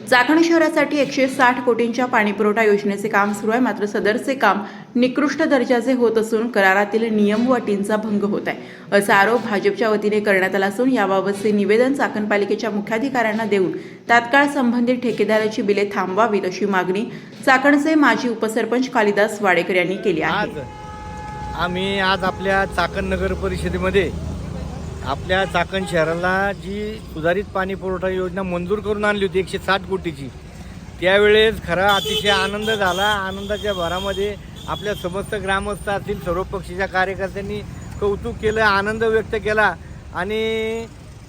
चाकण शहरासाठी 160 कोटींच्या पाणीपुरवठा योजनेचे काम सुरू आहे। मात्र सदरचे काम निकृष्ट दर्जाचे होत असून करारातील नियम व अटींचा भंग होत आहे असा आरोप भाजपच्या वतीने करण्यात आला असून याबाबतचे निवेदन चाकण पालिकेच्या मुख्याधिकाऱ्यांना देऊन तात्काळ संबंधित ठेकेदाराची बिले थांबवावीत अशी मागणी चाकणचे माजी उपसरपंच कालिदास वाडेकर यांनी केली आहे। आम्ही आज आपल्या चाकण नगर परिषदेमध्ये आपल्या चाकण शहराला जी सुधारित पाणी पुरवठा योजना मंजूर करून आणली होती 160 कोटीची, त्यावेळेस खरा अतिशय आनंद झाला। आनंदाच्या भरामध्ये आपल्या समस्त ग्रामस्थ असतील, सर्व पक्षाच्या कार्यकर्त्यांनी कौतुक केलं, आनंद व्यक्त केला। आणि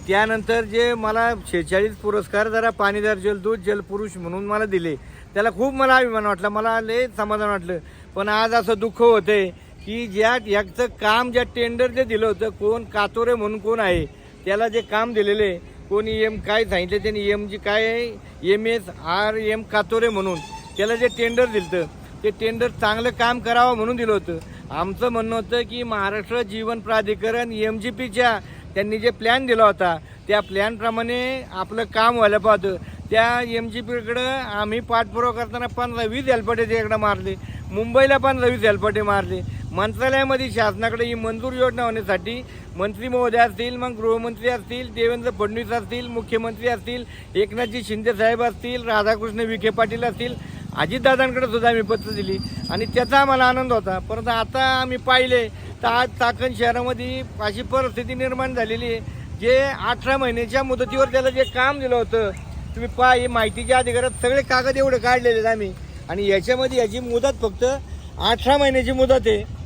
त्यानंतर जे मला 46 पुरस्कार जरा पाणीदार जलदूत जलपुरुष म्हणून मला दिले, त्याला खूप मला अभिमान वाटला, मला लय समाधान वाटलं। पण आज असं दुःख होतंय की याचं काम ज्या टेंडर जे दिलं होतं, कोण कातोरे म्हणून कोण आहे त्याला जे काम दिलेले, कोणी काय सांगितलं त्यांनी जी काय आहे MSRM कातोरे म्हणून त्याला जे टेंडर दिलं ते टेंडर चांगलं काम करावं म्हणून दिलं होतं। आमचं म्हणणं होतं की महाराष्ट्र जीवन प्राधिकरण MGPच्या त्यांनी जे प्लॅन दिला होता त्या प्लॅनप्रमाणे आपलं काम व्हायला पाहतं। त्या MGPकडं आम्ही पाठपुरावा करताना 15-20 हेलपाटे त्याकडे मारले, मुंबईला 15-20 हेलपाटे मारले। मंत्रालयामध्ये शासनाकडे ही मंजूर योजना होण्यासाठी मंत्री महोदय असतील, मग गृहमंत्री असतील, देवेंद्र फडणवीस असतील, मुख्यमंत्री असतील, एकनाथजी शिंदे साहेब असतील, राधाकृष्ण विखे पाटील असतील, अजितदादांकडे सुद्धा आम्ही पत्र दिली आणि त्याचा आम्हाला आनंद होता। परंतु आता आम्ही पाहिले तर आज चाकण शहरामध्ये अशी परिस्थिती निर्माण झालेली आहे, जे 18 महिन्याच्या मुदतीवर त्याला जे काम दिलं होतं, तुम्ही हे माहितीच्या अधिकारात सगळे कागद एवढे काढलेले आहेत आम्ही, आणि याच्यामध्ये याची मुदत फक्त 18 महिन्याची मुदत आहे।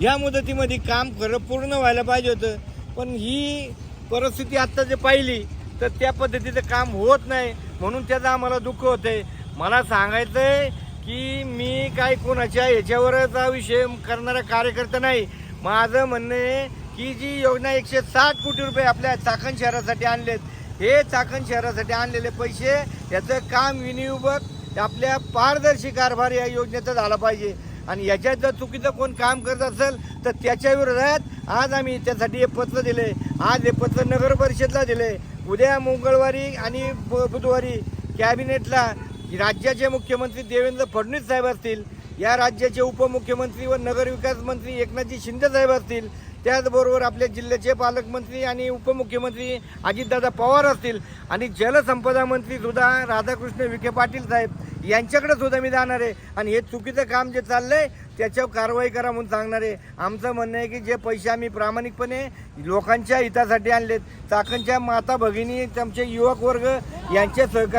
या मुदतीमध्ये काम खरं पूर्ण व्हायला पाहिजे होतं, पण ही परिस्थिती आत्ता जे पाहिली तर त्या पद्धतीचं काम होत नाही, म्हणून त्याचं आम्हाला दुःख होतंय। मला सांगायचं आहे की मी काय कोणाच्या ह्याच्यावरचा विषय करणारा कार्यकर्ता नाही। माझं म्हणणं आहे की जी योजना 160 कोटी रुपये आपल्या चाकण शहरासाठी आणलेत, हे चाकण शहरासाठी आणलेले पैसे याचं काम विनियोग आपल्या पारदर्शी कारभार या योजनेचा झाला पाहिजे। आणि याच्यात जर चुकीचं कोण काम करत असेल तर त्याच्या विरोधात आज आम्ही त्यासाठी हे पत्र दिले। आज हे पत्र नगर परिषदला दिले, उद्या मंगळवारी आणि बुधवारी कॅबिनेटला राज्याचे मुख्यमंत्री देवेंद्र फडणवीस साहेब असतील, या राज्याचे उपमुख्यमंत्री व नगरविकास मंत्री एकनाथजी शिंदे साहेब असतील, त्याचबरोबर आपल्या जिल्ह्याचे पालकमंत्री आणि उपमुख्यमंत्री अजितदादा पवार असतील, आणि जलसंपदा मंत्री सुद्धा राधाकृष्ण विखे पाटील साहेब यांच्याकडे सुद्धा मी जाणार आहे आणि हे चुकीचं काम जे चाललंय त्याच्यावर कारवाई करा म्हणून सांगणार आहे। आमचं म्हणणं आहे की जे पैसे आम्ही प्रामाणिकपणे लोकांच्या हितासाठी आणलेत, चाकणच्या माता भगिनी, आमचे युवक वर्ग यांचे सहकार